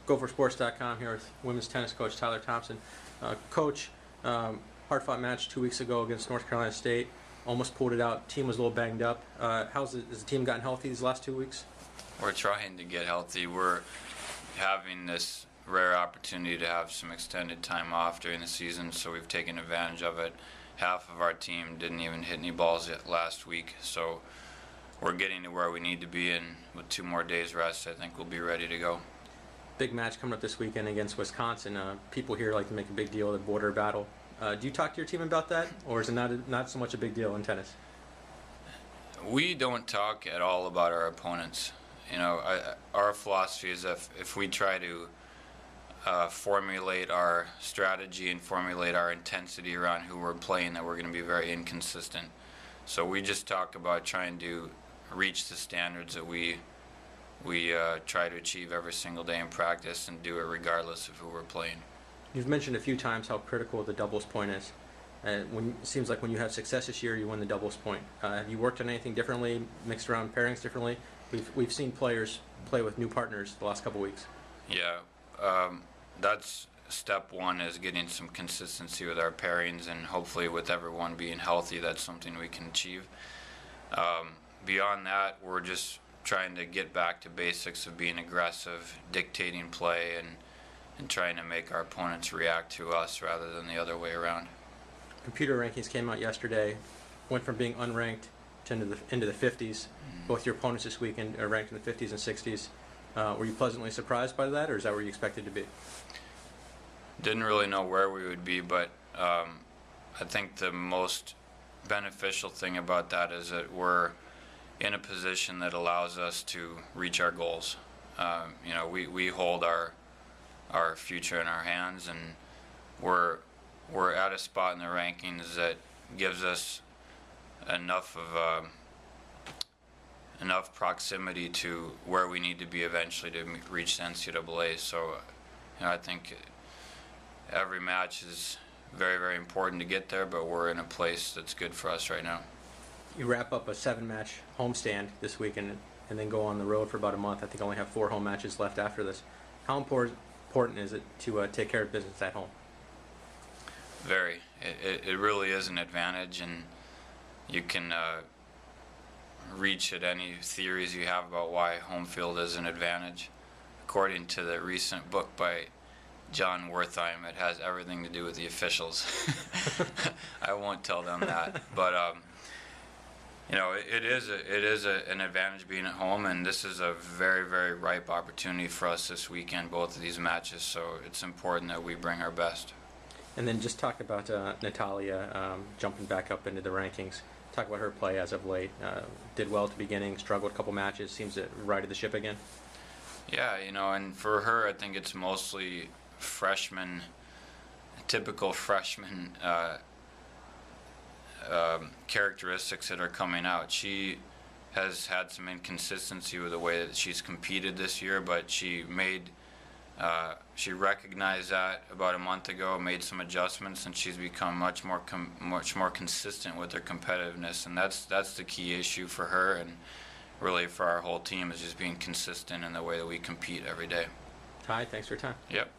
GopherSports.com here with women's tennis coach Tyler Thomson. Coach, hard-fought match 2 weeks ago against North Carolina State. Almost pulled it out. Team was a little banged up. Has the team gotten healthy these last 2 weeks? We're trying to get healthy. We're having this rare opportunity to have some extended time off during the season, so we've taken advantage of it. Half of our team didn't even hit any balls yet last week, so we're getting to where we need to be, and with 2 more days rest, I think we'll be ready to go. Big match coming up this weekend against Wisconsin. People here like to make a big deal of the border battle. Do you talk to your team about that, or is it not so much a big deal in tennis? We don't talk at all about our opponents. You know, our philosophy is if we try to formulate our strategy and formulate our intensity around who we're playing, that we're going to be very inconsistent. So we just talk about trying to reach the standards that we try to achieve every single day in practice, and do it regardless of who we're playing. You've mentioned a few times how critical the doubles point is. It seems like when you have success this year, you win the doubles point. Have you worked on anything differently, mixed around pairings differently? We've seen players play with new partners the last couple weeks. Yeah, that's step one, is getting some consistency with our pairings, and hopefully with everyone being healthy, that's something we can achieve. Beyond that, we're just trying to get back to basics of being aggressive, dictating play, and trying to make our opponents react to us rather than the other way around. Computer rankings came out yesterday, went from being unranked to into the 50s. Both your opponents this weekend are ranked in the 50s and 60s. Were you pleasantly surprised by that, or is that where you expected to be? Didn't really know where we would be, but I think the most beneficial thing about that is that we're in a position that allows us to reach our goals. You know, we hold our future in our hands, and we're at a spot in the rankings that gives us enough proximity to where we need to be eventually to reach the NCAA. So, you know, I think every match is very, very important to get there, but we're in a place that's good for us right now. You wrap up a 7-match homestand this weekend and then go on the road for about a month. I think I only have 4 home matches left after this. How important is it to take care of business at home? Very. It really is an advantage, and you can reach at any theories you have about why home field is an advantage. According to the recent book by John Wertheim, it has everything to do with the officials. I won't tell them that, but you know, it is an advantage being at home, and this is a very, very ripe opportunity for us this weekend, both of these matches, so it's important that we bring our best. And then just talk about Natalie jumping back up into the rankings. Talk about her play as of late. Did well at the beginning, struggled a couple matches, seems to righted the ship again. Yeah, you know, and for her, I think it's mostly typical freshman characteristics that are coming out. She has had some inconsistency with the way that she's competed this year, but she recognized that about a month ago, made some adjustments, and she's become much more consistent with her competitiveness, and that's the key issue for her, and really for our whole team, is just being consistent in the way that we compete every day. Ty, thanks for your time. Yep.